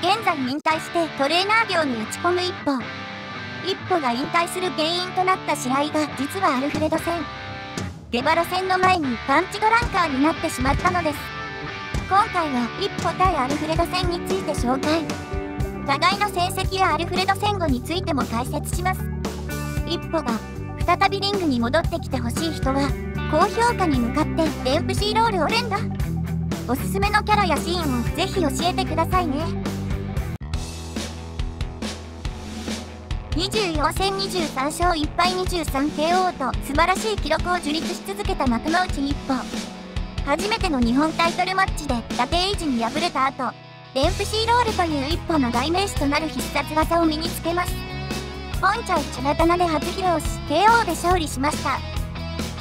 現在引退してトレーナー業に打ち込む一歩が引退する原因となった試合が実はアルフレド戦。ゲバラ戦の前にパンチドランカーになってしまったのです。今回は一歩対アルフレド戦について紹介。互いの成績やアルフレド戦後についても解説します。一歩が再びリングに戻ってきてほしい人は高評価に向かってデンプシーロールを連打。おすすめのキャラやシーンをぜひ教えてくださいね。24戦23勝1敗 23KO と素晴らしい記録を樹立し続けた幕内一歩。初めての日本タイトルマッチで伊達エイジに敗れた後、デンプシーロールという一歩の代名詞となる必殺技を身につけます。ポンチャイチャラタナで初披露し KO で勝利しました。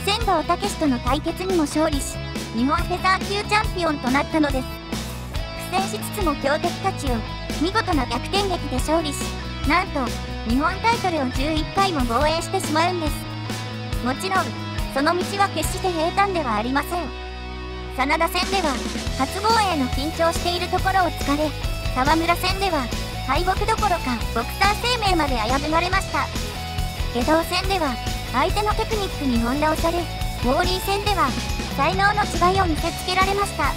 仙道武との対決にも勝利し、日本フェザー級チャンピオンとなったのです。苦戦しつつも強敵たちを見事な逆転劇で勝利し、なんと日本タイトルを11回も防衛してしまうんです。もちろんその道は決して平坦ではありません。真田戦では初防衛の緊張しているところを突かれ、沢村戦では敗北どころかボクサー生命まで危ぶまれました。下道戦では相手のテクニックに翻弄され、ウォーリー戦では才能の違いを見せつけられました。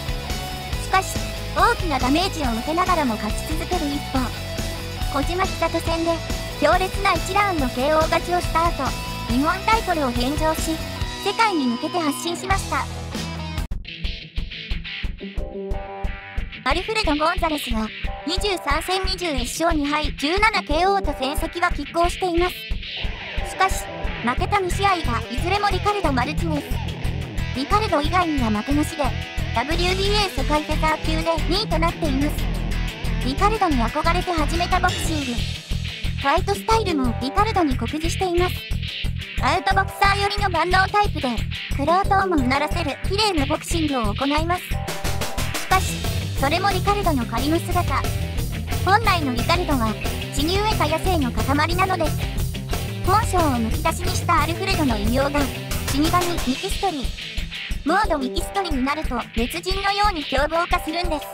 しかし大きなダメージを受けながらも勝ち続ける一歩。小島久人戦で強烈な1ラウンド KO 勝ちをした後、日本タイトルを返上し、世界に向けて発信しました。アルフレド・ゴンザレスが23戦21勝2敗 17KO と戦績は拮抗しています。しかし負けた2試合がいずれもリカルド・マルティネス。リカルド以外には負けなしで WBA 世界フェザー級で2位となっています。リカルドに憧れて始めたボクシング。ファイトスタイルもリカルドに酷似しています。アウトボクサー寄りの万能タイプでクロートをもうならせる綺麗なボクシングを行います。しかしそれもリカルドの仮の姿。本来のリカルドは血に飢えた野生の塊なのです。本性をむき出しにしたアルフレドの異名が死神ミキストリー。モードミキストリになると別人のように凶暴化するんです。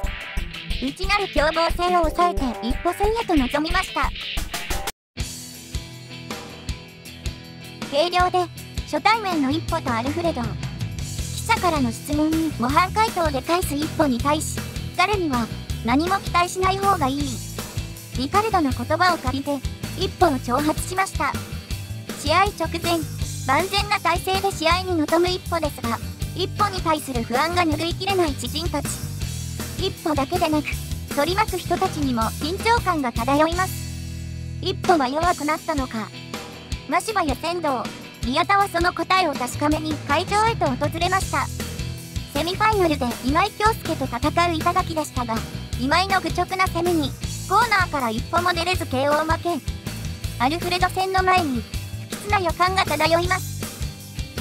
内なる凶暴性を抑えて一歩戦へと臨みました。軽量で初対面の一歩とアルフレド。記者からの質問に模範回答で返す一歩に対し、彼には何も期待しない方がいい。リカルドの言葉を借りて一歩を挑発しました。試合直前、万全な体勢で試合に臨む一歩ですが、一歩に対する不安が拭いきれない知人たち。一歩だけでなく、取り巻く人たちにも緊張感が漂います。一歩は弱くなったのか。真柴や仙道、宮田はその答えを確かめに会場へと訪れました。セミファイナルで今井京介と戦う板垣でしたが、今井の愚直な攻めにコーナーから一歩も出れず KO 負け。アルフレド戦の前に不吉な予感が漂います。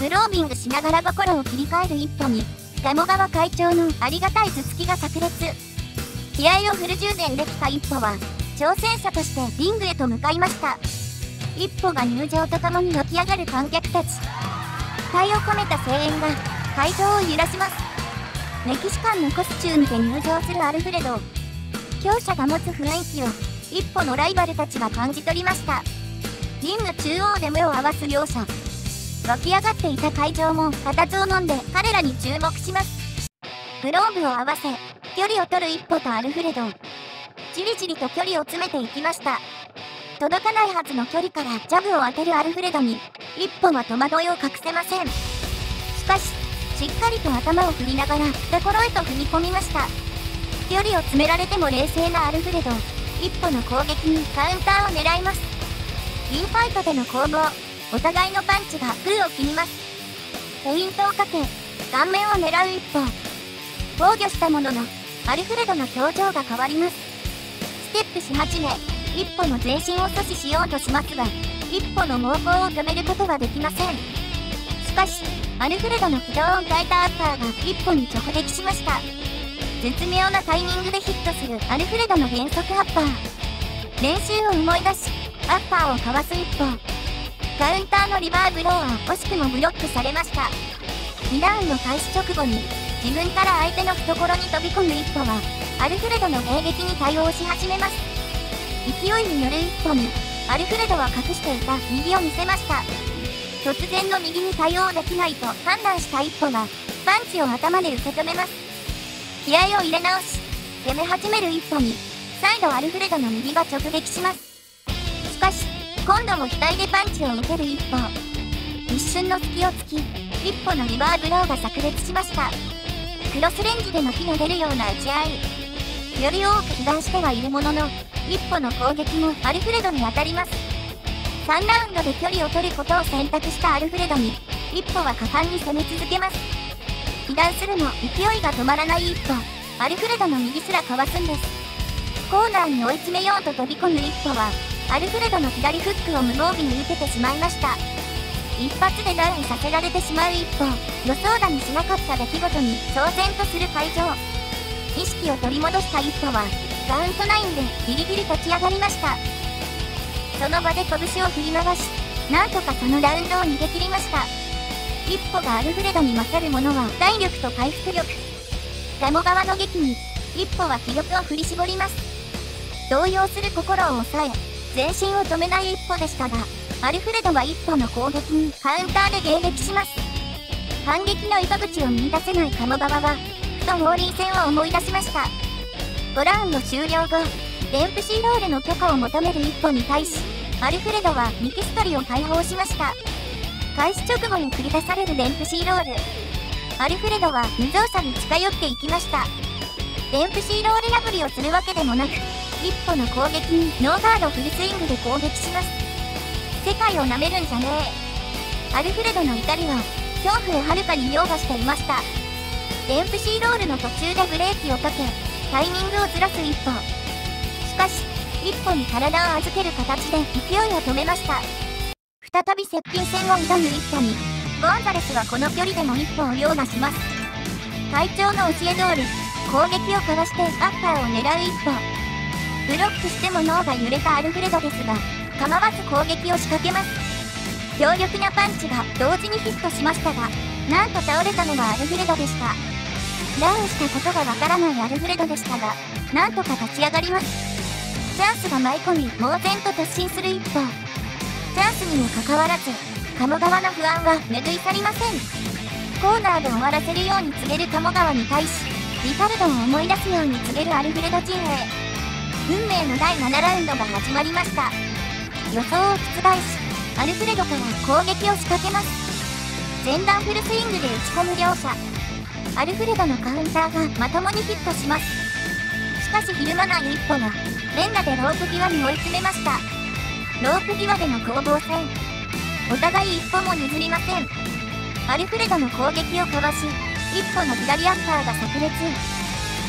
グロービングしながら心を切り替える一歩に、鴨川会長のありがたい頭突きが炸裂。気合をフル充電できた一歩は挑戦者としてリングへと向かいました。一歩が入場とともに湧き上がる観客たち。期待を込めた声援が会場を揺らします。メキシカンのコスチュームで入場するアルフレド。強者が持つ雰囲気を一歩のライバルたちが感じ取りました。リング中央で目を合わす両者。湧き上がっていた会場も固唾を飲んで彼らに注目します。グローブを合わせ距離を取る一歩とアルフレド。じりじりと距離を詰めていきました。届かないはずの距離からジャブを当てるアルフレドに一歩は戸惑いを隠せません。しかししっかりと頭を振りながら懐へと踏み込みました。距離を詰められても冷静なアルフレド。一歩の攻撃にカウンターを狙います。インファイトでの攻防。お互いのパンチが空を切ります。フェイントをかけ顔面を狙う一歩。防御したもののアルフレドの表情が変わります。ステップし始め一歩の前進を阻止しようとしますが、一歩の猛攻を止めることはできません。しかしアルフレドの軌道を変えたアッパーが一歩に直撃しました。絶妙なタイミングでヒットするアルフレドの変則アッパー。練習を思い出しアッパーをかわす一歩。カウンターのリバーブローは惜しくもブロックされました。2ラウンド開始直後に自分から相手の懐に飛び込む一歩は、アルフレドの迎撃に対応し始めます。勢いに乗る一歩に、アルフレドは隠していた右を見せました。突然の右に対応できないと判断した一歩が、パンチを頭で受け止めます。気合を入れ直し、攻め始める一歩に、再度アルフレドの右が直撃します。しかし、今度も額でパンチを受ける一歩。一瞬の隙を突き、一歩のリバーブローが炸裂しました。クロスレンジでの火の出るような打ち合い。より多く被弾してはいるものの、一歩の攻撃もアルフレドに当たります。3ラウンドで距離を取ることを選択したアルフレドに、一歩は果敢に攻め続けます。被弾するも勢いが止まらない一歩、アルフレドの右すらかわすんです。コーナーに追い詰めようと飛び込む一歩は、アルフレドの左フックを無防備に受けてしまいました。一発でダウンさせられてしまう一方、予想だにしなかった出来事に騒然とする会場。意識を取り戻した一歩は、カウント9でギリギリ立ち上がりました。その場で拳を振り回し、なんとかそのラウンドを逃げ切りました。一歩がアルフレドに勝るものは体力と回復力。鴨川の劇に、一歩は気力を振り絞ります。動揺する心を抑え、前進を止めない一歩でしたが、アルフレドは一歩の攻撃にカウンターで迎撃します。反撃の糸口を見出せない鴨川は、ふとモーリー戦を思い出しました。5ラウンド終了後、デンプシーロールの許可を求める一歩に対し、アルフレドはミキストリを解放しました。開始直後に繰り出されるデンプシーロール。アルフレドは無造作に近寄っていきました。デンプシーロール破りをするわけでもなく、一歩の攻撃にノーガードフルスイングで攻撃します。世界を舐めるんじゃねえ。アルフレドの怒りは、恐怖をはるかに凌駕していました。デンプシーロールの途中でブレーキをかけ、タイミングをずらす一歩。しかし、一歩に体を預ける形で勢いを止めました。再び接近戦を挑む一歩に、ゴンザレスはこの距離でも一歩を凌駕します。会長の教え通り、攻撃をかわしてアッパーを狙う一歩。ブロックしても脳が揺れたアルフレドですが、構わず攻撃を仕掛けます。強力なパンチが同時にヒットしましたが、なんと倒れたのはアルフレドでした。ダウンしたことがわからないアルフレドでしたが、なんとか立ち上がります。チャンスが舞い込み、猛然と突進する一歩。チャンスにもかかわらず、鴨川の不安は拭い去りません。コーナーで終わらせるように告げる鴨川に対し、リカルドを思い出すように告げるアルフレド陣営。運命の第7ラウンドが始まりました。予想を覆し、アルフレドから攻撃を仕掛けます。前段フルスイングで打ち込む両者。アルフレドのカウンターがまともにヒットします。しかしひるまない一歩が、連打でロープ際に追い詰めました。ロープ際での攻防戦。お互い一歩も譲りません。アルフレドの攻撃をかわし、一歩の左アッパーが炸裂。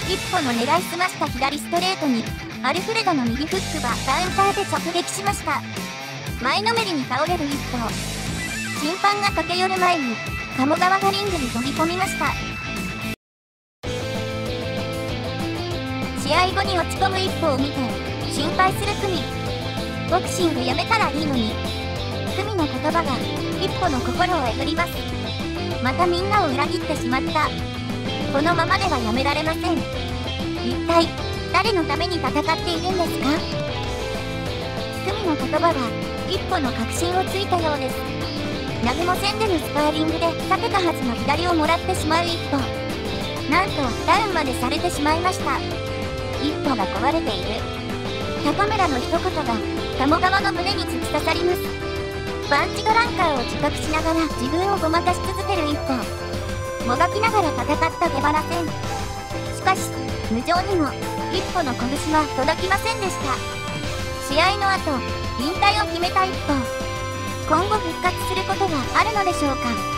一歩の狙いすました左ストレートに、アルフレドの右フックがカウンターで直撃しました。前のめりに倒れる一歩。審判が駆け寄る前に、鴨川がリングに飛び込みました。試合後に落ち込む一歩を見て、心配するクミ。ボクシングやめたらいいのに。クミの言葉が、一歩の心をえぐります。またみんなを裏切ってしまった。このままではやめられません。一体、誰のために戦っているんですか？クミの言葉は、一歩の確信をついたようです。南雲戦でのスパーリングで避けたはずの左をもらってしまう一歩。なんとダウンまでされてしまいました。一歩が壊れている。高村の一言が鴨川の胸に突き刺さります。パンチドランカーを自覚しながら自分をごまかし続ける一歩。もがきながら戦ったゲバラ戦。しかし、無情にも一歩の拳は届きませんでした。試合の後、引退を決めた一歩。今後復活することがあるのでしょうか。